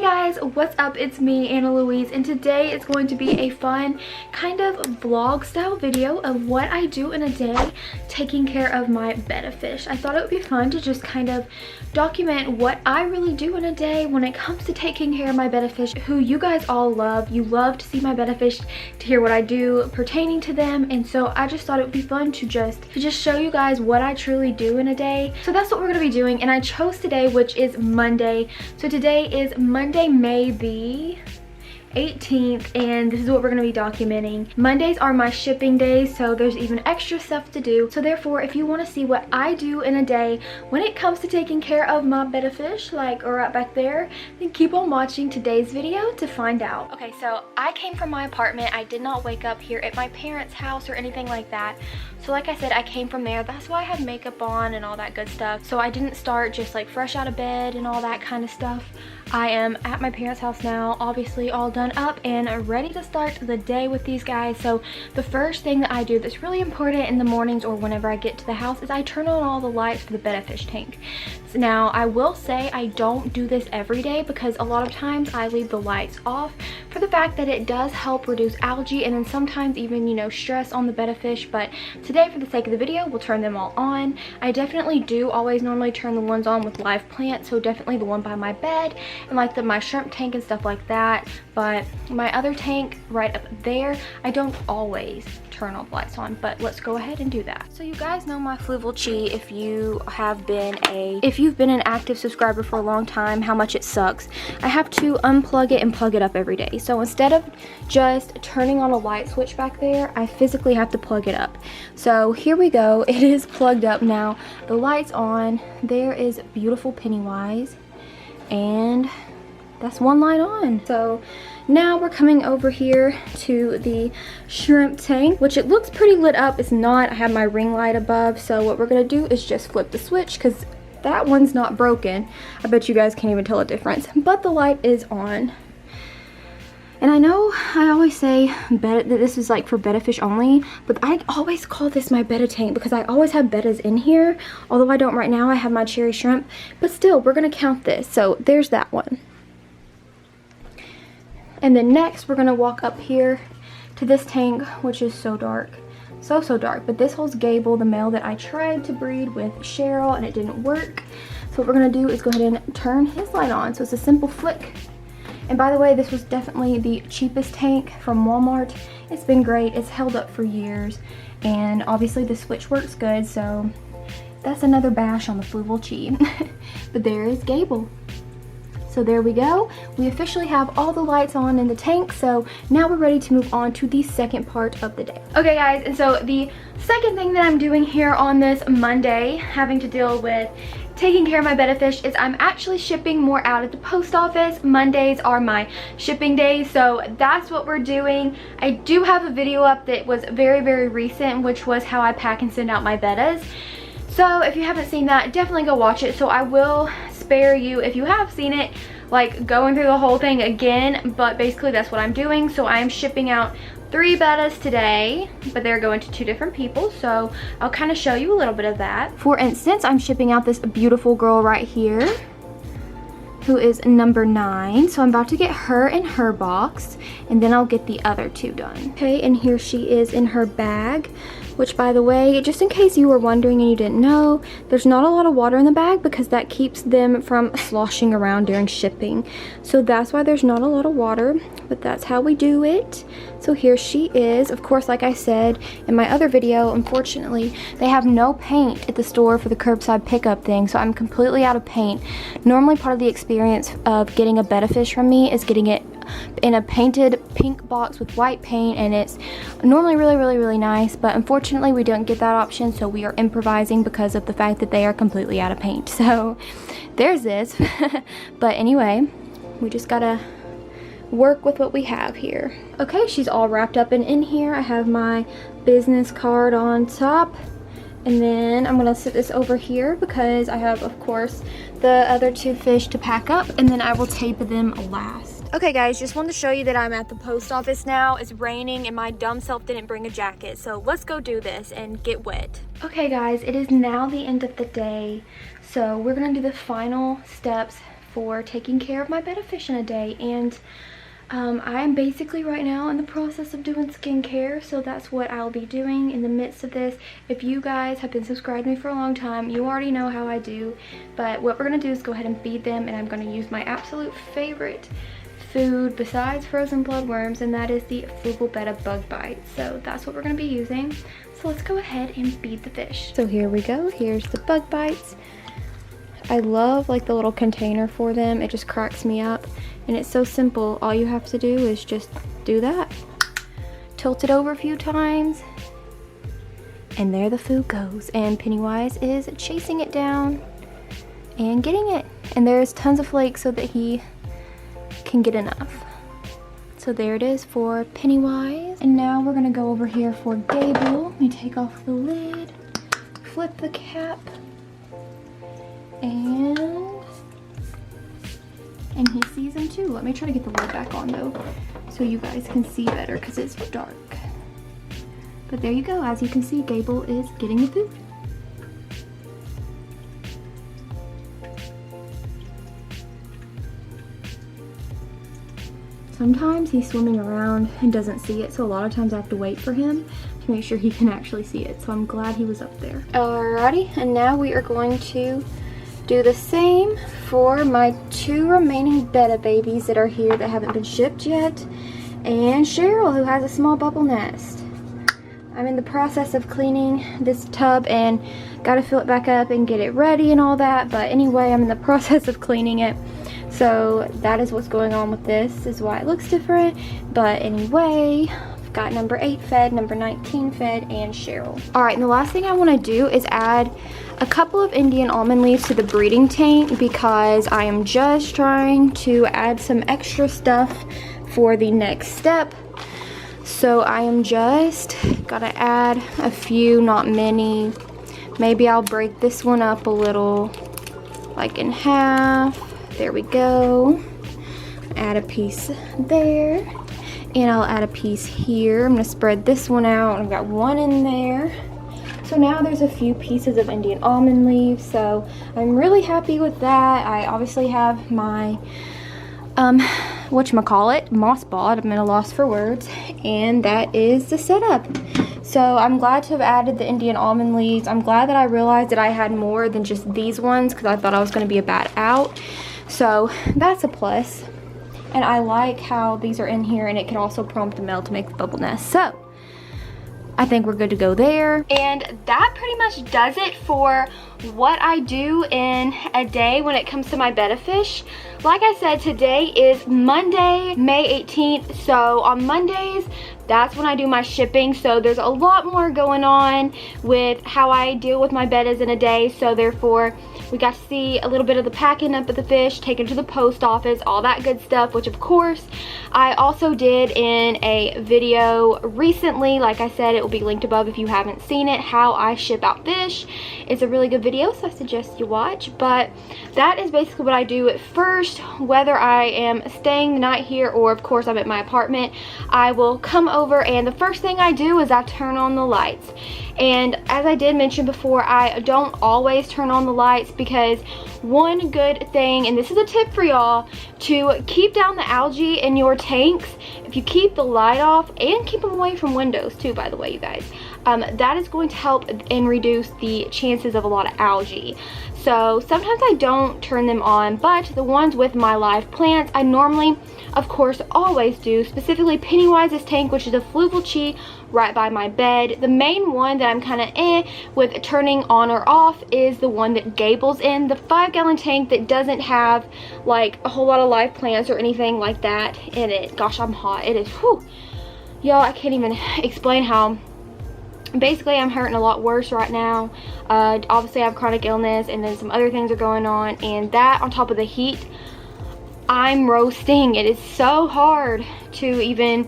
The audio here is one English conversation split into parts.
guys, what's up? It's me, AnnaLouise, and today it's going to be a fun kind of vlog style video of what I do in a day taking care of my betta fish. I thought it would be fun to just kind of document what I really do in a day when it comes to taking care of my betta fish, who you guys all love. You love to see my betta fish, to hear what I do pertaining to them, and so I just thought it would be fun to just show you guys what I truly do in a day. So that's what we're going to be doing, and I chose today, which is Monday. So today is Monday, May the 18th, and this is what we're going to be documenting. Mondays are my shipping days, so there's even extra stuff to do. So therefore, if you want to see what I do in a day when it comes to taking care of my betta fish, like right back there, then keep on watching today's video to find out. Okay, so I came from my apartment. I did not wake up here at my parents' house or anything like that. So like I said, I came from there. That's why I had makeup on and all that good stuff. So I didn't start just like fresh out of bed and all that kind of stuff. I am at my parents' house now, obviously all done up and ready to start the day with these guys. So the first thing that I do that's really important in the mornings or whenever I get to the house is I turn on all the lights for the betta fish tank. So now I will say I don't do this every day because a lot of times I leave the lights off for the fact that it does help reduce algae and then sometimes even, you know, stress on the betta fish. But today, for the sake of the video, we'll turn them all on. I definitely do always normally turn the ones on with live plants, so definitely the one by my bed and like my shrimp tank and stuff like that. But my other tank right up there, I don't always turn all the lights on, but let's go ahead and do that. So you guys know my fluval chi, if you've been an active subscriber for a long time, how much it sucks. I have to unplug it and plug it up every day. So instead of just turning on a light switch back there, I physically have to plug it up. So here we go, it is plugged up now. The light's on. There is beautiful Pennywise, and that's one light on. So now we're coming over here to the shrimp tank, which it looks pretty lit up. It's not. I have my ring light above. So what we're gonna do is just flip the switch because that one's not broken. I bet you guys can't even tell a difference, but the light is on. And I know I always say that this is like for betta fish only, but I always call this my betta tank because I always have bettas in here. Although I don't right now, I have my cherry shrimp, but still we're gonna count this. So there's that one. And then next, we're gonna walk up here to this tank, which is so dark. So dark. But this holds Gable, the male that I tried to breed with Cheryl, and it didn't work. So what we're gonna do is go ahead and turn his light on. So it's a simple flick. And by the way, this was definitely the cheapest tank from Walmart. It's been great. It's held up for years. And obviously the switch works good, so that's another bash on the fluval chi. But there is Gable. So there we go. We officially have all the lights on in the tank, so now we're ready to move on to the second part of the day. Okay guys, and so the second thing that I'm doing here on this Monday, having to deal with taking care of my betta fish, is I'm actually shipping more out at the post office. Mondays are my shipping days, so that's what we're doing. I do have a video up that was very recent, which was how I pack and send out my bettas. So if you haven't seen that, definitely go watch it. So I will spare you, if you have seen it, like going through the whole thing again, but basically that's what I'm doing. So I am shipping out 3 bettas today, but they're going to 2 different people, so I'll kind of show you a little bit of that. For instance, I'm shipping out this beautiful girl right here, who is number 9. So I'm about to get her in her box, and then I'll get the other 2 done. Okay, and here she is in her bag, which, by the way, just in case you were wondering and you didn't know, there's not a lot of water in the bag because that keeps them from sloshing around during shipping. So that's why there's not a lot of water, but that's how we do it. So here she is. Of course, like I said in my other video, unfortunately, they have no paint at the store for the curbside pickup thing, so I'm completely out of paint. Normally, part of the experience of getting a betta fish from me is getting it in a painted pink box with white paint, and it's normally really nice, but unfortunately we don't get that option, so we are improvising because of the fact that they are completely out of paint. So there's this. But anyway, we just gotta work with what we have here. Okay, she's all wrapped up and in here. I have my business card on top, and then I'm gonna sit this over here because I have, of course, the other 2 fish to pack up, and then I will tape them last. Okay guys, just wanted to show you that I'm at the post office now. It's raining and my dumb self didn't bring a jacket, so let's go do this and get wet. Okay guys, it is now the end of the day, so we're gonna do the final steps for taking care of my betta fish in a day. And I am basically right now in the process of doing skincare, so that's what I'll be doing in the midst of this. If you guys have been subscribed to me for a long time, you already know how I do, but what we're gonna do is go ahead and feed them, and I'm gonna use my absolute favorite food besides frozen bloodworms, and that is the Frugal Betta Bug Bite. So that's what we're gonna be using. So let's go ahead and feed the fish. So here we go, here's the bug bites. I love like the little container for them. It just cracks me up. And it's so simple. All you have to do is just do that. Tilt it over a few times. And there the food goes. And Pennywise is chasing it down and getting it. And there's tons of flakes so that he can get enough. So there it is for Pennywise. And now we're gonna go over here for Gable. Let me take off the lid, flip the cap, and he sees him too. Let me try to get the lid back on though, so you guys can see better because it's dark. But there you go. As you can see, Gable is getting the food. Sometimes he's swimming around and doesn't see it, so a lot of times I have to wait for him to make sure he can actually see it. So I'm glad he was up there. Alrighty, and now we are going to do the same for my 2 remaining Betta babies that are here that haven't been shipped yet, and Cheryl, who has a small bubble nest. I'm in the process of cleaning this tub and gotta fill it back up and get it ready and all that, but anyway, I'm in the process of cleaning it. So that is what's going on with this, is why it looks different. But anyway, I've got number 8 fed, number 19 fed, and Cheryl. All right, and the last thing I want to do is add a couple of Indian almond leaves to the breeding tank, because I am just trying to add some extra stuff for the next step. So I am just gonna add a few, not many. Maybe I'll break this one up a little, like in half. There we go. Add a piece there, and I'll add a piece here. I'm gonna spread this one out. I've got one in there. So now there's a few pieces of Indian almond leaves, so I'm really happy with that. I obviously have my whatchamacallit, moss ball. I'm at a loss for words, and that is the setup. So I'm glad to have added the Indian almond leaves. I'm glad that I realized that I had more than just these ones, because I thought I was going to be a bad out. So that's a plus. And I like how these are in here, and it can also prompt the male to make the bubble nest. So I think we're good to go there. And that pretty much does it for what I do in a day when it comes to my betta fish. Like I said, today is Monday, May 18th. So on Mondays, that's when I do my shipping. So there's a lot more going on with how I deal with my bettas in a day. So therefore, we got to see a little bit of the packing up of the fish, taken to the post office, all that good stuff, which of course I also did in a video recently. Like I said, it will be linked above if you haven't seen it, how I ship out fish. It's a really good video, so I suggest you watch. But that is basically what I do at first, whether I am staying the night here or of course I'm at my apartment. I will come over, and the first thing I do is I turn on the lights. And as I did mention before, I don't always turn on the lights, because one good thing, and this is a tip for y'all, to keep down the algae in your tanks, if you keep the light off, and keep them away from windows too, by the way, you guys, that is going to help and reduce the chances of a lot of algae. So sometimes I don't turn them on, but the ones with my live plants, I normally, of course, always do, specifically Pennywise's tank, which is a fluval chi right by my bed. The main one that I'm kind of with turning on or off is the one that Gable's in, the 5-gallon tank that doesn't have like a whole lot of live plants or anything like that in it. Gosh, I'm hot. It is, whew. Y'all, I can't even explain how. Basically, I'm hurting a lot worse right now. Obviously, I have chronic illness, and then some other things are going on, and that on top of the heat, I'm roasting. It is so hard to even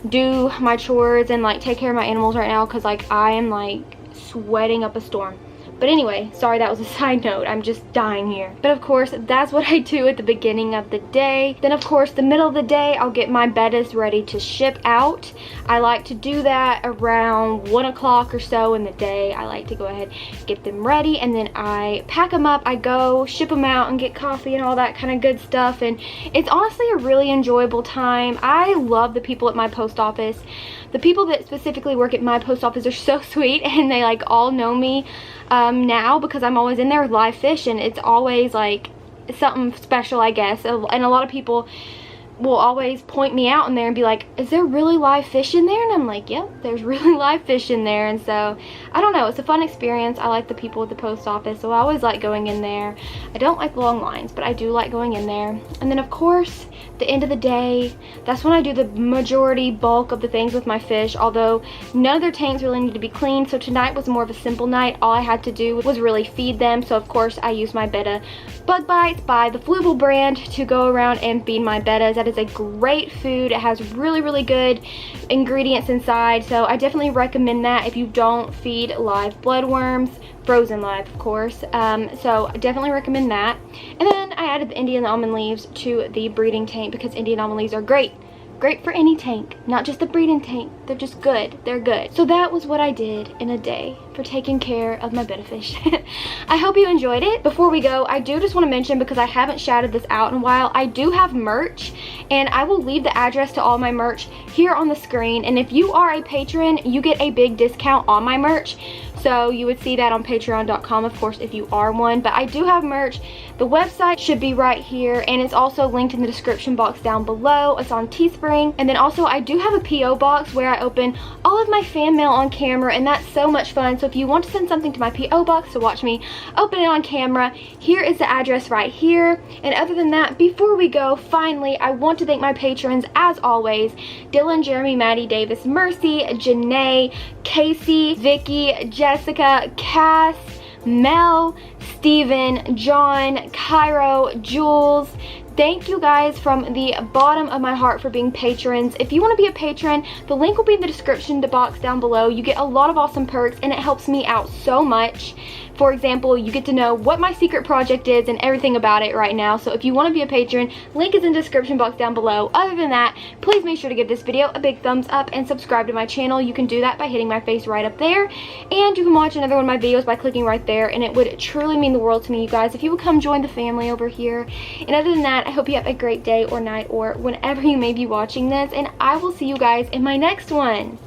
do my chores and like take care of my animals right now, because like I am like sweating up a storm. But anyway, sorry, that was a side note. I'm just dying here. But of course, that's what I do at the beginning of the day. Then of course, the middle of the day, I'll get my Bettas ready to ship out. I like to do that around 1 o'clock or so in the day. I like to go ahead, get them ready, and then I pack them up. I go ship them out and get coffee and all that kind of good stuff. And it's honestly a really enjoyable time. I love the people at my post office. The people that specifically work at my post office are so sweet, and they like all know me now because I'm always in there with live fish, and it's always like something special, I guess. And a lot of people will always point me out in there and be like, is there really live fish in there? And I'm like, yep, there's really live fish in there. And so I don't know, it's a fun experience. I like the people at the post office, so I always like going in there. I don't like long lines, but I do like going in there. And then of course, the end of the day, that's when I do the majority bulk of the things with my fish, although none of their tanks really need to be cleaned. So tonight was more of a simple night. All I had to do was really feed them. So of course I used my Betta Bug Bites by the Fluval brand to go around and feed my Bettas. That is a great food. It has really good ingredients inside, so I definitely recommend that if you don't feed live bloodworms, frozen live of course. So I definitely recommend that. And then I added the Indian almond leaves to the breeding tank because Indian almond leaves are great for any tank, not just the breeding tank. They're just good. They're good. So that was what I did in a day for taking care of my betta fish. I hope you enjoyed it. Before we go, I do just want to mention, because I haven't shouted this out in a while, I do have merch, and I will leave the address to all my merch here on the screen. And if you are a patron, you get a big discount on my merch. So you would see that on patreon.com, of course, if you are one. But I do have merch. The website should be right here, and it's also linked in the description box down below. It's on Teespring. And then also I do have a P.O. box where I open all of my fan mail on camera, and that's so much fun. So if you want to send something to my P.O. box to watch me open it on camera, here is the address right here. And other than that, before we go, finally, I want to thank my patrons as always: Dylan, Jeremy, Maddie, Davis, Mercy, Janae, Casey, Vicky, Jessica, Cass, Mel, Steven, John, Cairo, Jules. Thank you guys from the bottom of my heart for being patrons. If you want to be a patron, the link will be in the description box down below. You get a lot of awesome perks, and it helps me out so much. For example, you get to know what my secret project is and everything about it right now. So if you want to be a patron, link is in the description box down below. Other than that, please make sure to give this video a big thumbs up and subscribe to my channel. You can do that by hitting my face right up there. And you can watch another one of my videos by clicking right there. And it would truly mean the world to me, you guys, if you would come join the family over here. And other than that, I hope you have a great day or night or whenever you may be watching this. And I will see you guys in my next one.